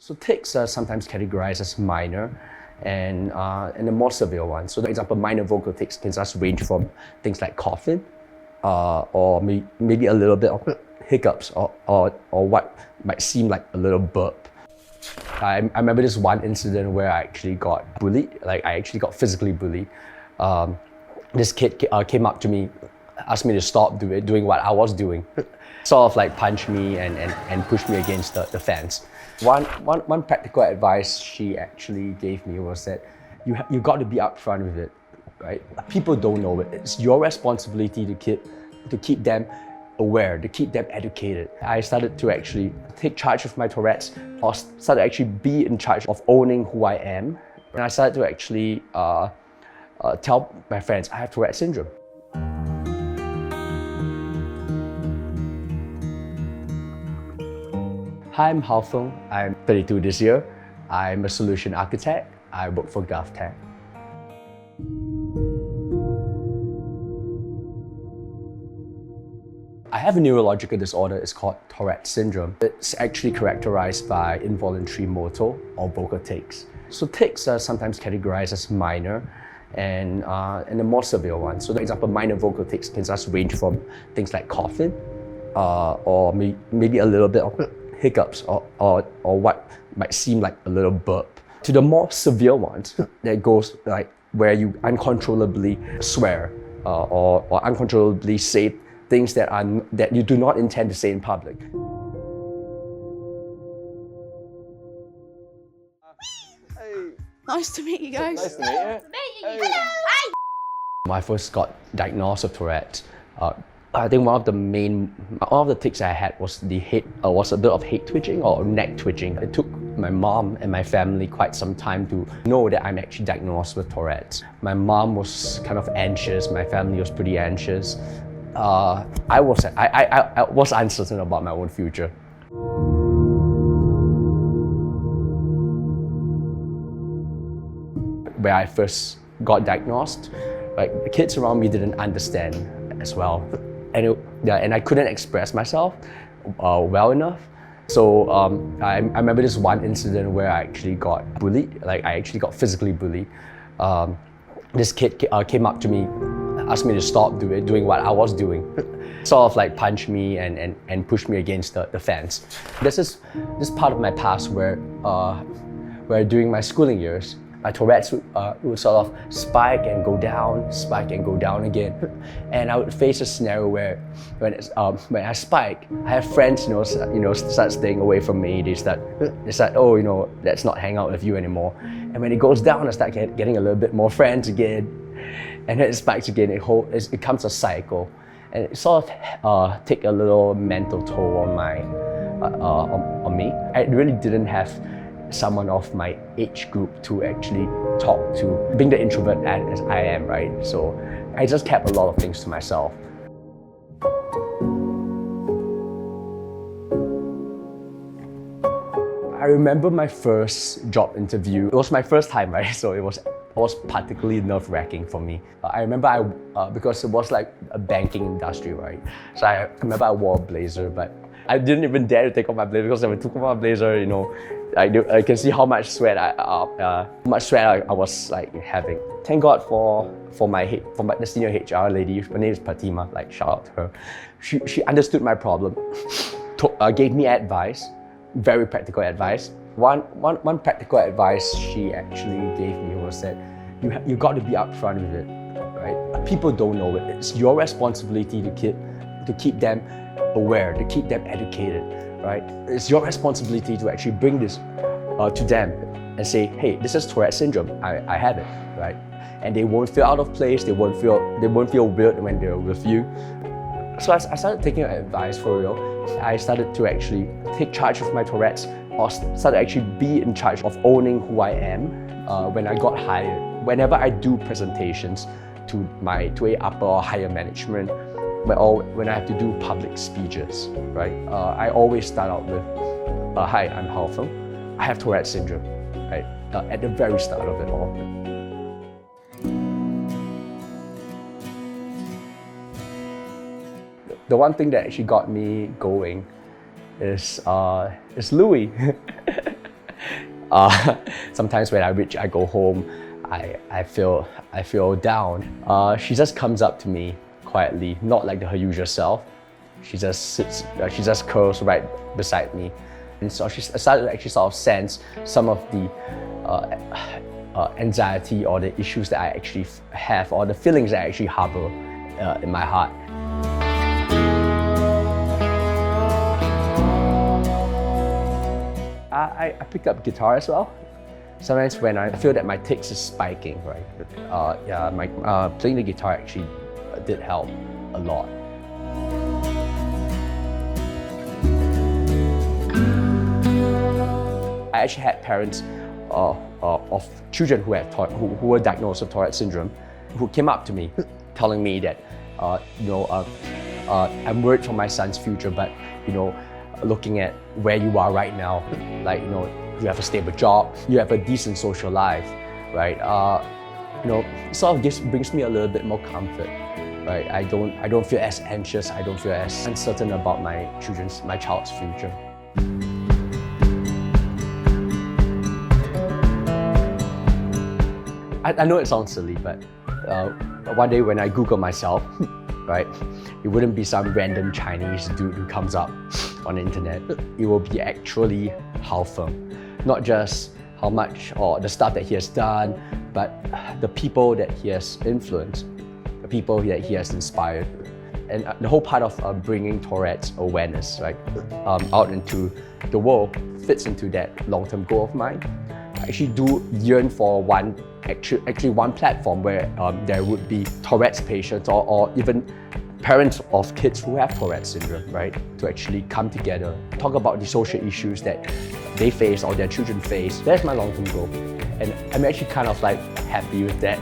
So tics are sometimes categorized as minor and the more severe ones. So for example, minor vocal tics can just range from things like coughing or maybe a little bit of hiccups or what might seem like a little burp. I remember this one incident where I actually got bullied, like I actually got physically bullied. This kid came up to me, asked me to stop doing what I was doing. Sort of like punched me and pushed me against the fence. One practical advice she actually gave me was that you got to be upfront with it, right? People don't know it. It's your responsibility to keep them aware, to keep them educated. I started to actually take charge of my Tourette's, or started to actually be in charge of owning who I am. And I started to actually tell my friends I have Tourette Syndrome. Hi, I'm Haofeng. I'm 32 this year. I'm a solution architect. I work for GovTech. I have a neurological disorder. It's called Tourette Syndrome. It's actually characterized by involuntary motor or vocal tics. So tics are sometimes categorized as minor and the more severe ones. So for example, minor vocal tics can just range from things like coughing or maybe a little bit of hiccups or what might seem like a little burp, to the more severe ones that goes like where you uncontrollably swear or uncontrollably say things that you do not intend to say in public. Nice to meet you guys. Nice to meet you. Hello. Hi. When I first got diagnosed with Tourette, I think one of the tics I had was was a bit of head twitching or neck twitching. It took my mom and my family quite some time to know that I'm actually diagnosed with Tourette. My mom was kind of anxious. My family was pretty anxious. I was uncertain about my own future. When I first got diagnosed, like the kids around me didn't understand as well. And I couldn't express myself well enough. So I remember this one incident where I actually got bullied, like I actually got physically bullied. This kid came up to me, asked me to stop doing what I was doing. Sort of like punched me and pushed me against the fence. This part of my past where during my schooling years, my Tourette's would sort of spike and go down again. And I would face a scenario where when I spike, I have friends, start staying away from me. They start, oh, let's not hang out with you anymore. And when it goes down, I start getting a little bit more friends again. And then it spikes again, it becomes a cycle. And it sort of take a little mental toll on me. I really didn't have someone of my age group to actually talk to, being the introvert as I am, right? So I just kept a lot of things to myself. I remember my first job interview. It was my first time, right? So it was particularly nerve-wracking for me. I remember because it was like a banking industry, right? So I remember I wore a blazer, but I didn't even dare to take off my blazer because if I took off my blazer, I can see how much sweat I was like having. Thank God for the senior HR lady. Her name is Pratima. Like, shout out to her. She understood my problem, gave me advice, very practical advice. One practical advice she actually gave me was that you got to be upfront with it, right? People don't know it. It's your responsibility to keep them aware, to keep them educated, right? It's your responsibility to actually bring this to them and say, hey, this is Tourette Syndrome. I have it, right? And they won't feel out of place. They won't feel weird when they're with you. So I started taking advice for real. I started to actually take charge of my Tourette's, or started to actually be in charge of owning who I am when I got hired. Whenever I do presentations to a upper or higher management, or when I have to do public speeches, right? I always start out with, hi, I'm Haofeng. I have Tourette Syndrome, right? At the very start of it all. The one thing that actually got me going is Louie. Sometimes when I go home, I feel down. She just comes up to me quietly, not like her usual self. She just sits, she just curls right beside me. And so I started to actually sort of sense some of the anxiety or the issues that I actually have, or the feelings that I actually harbor in my heart. I picked up guitar as well. Sometimes when I feel that my tics is spiking, right? Playing the guitar actually did help a lot. I actually had parents of children who were diagnosed with Tourette Syndrome, who came up to me telling me that, I'm worried for my son's future, but looking at where you are right now, you have a stable job, you have a decent social life, right? Sort of brings me a little bit more comfort, right? I don't feel as anxious, I don't feel as uncertain about my child's future. I know it sounds silly, but one day when I Google myself, right, it wouldn't be some random Chinese dude who comes up on the internet. It will be actually Haofeng. Not just how much or the stuff that he has done, but the people that he has influenced, the people that he has inspired. And the whole part of bringing Tourette's awareness, right, out into the world fits into that long-term goal of mine. I actually do yearn for one platform where there would be Tourette's patients or even parents of kids who have Tourette syndrome, right, to actually come together, talk about the social issues that they face or their children face. That's my long-term goal. And I'm actually kind of like happy with that.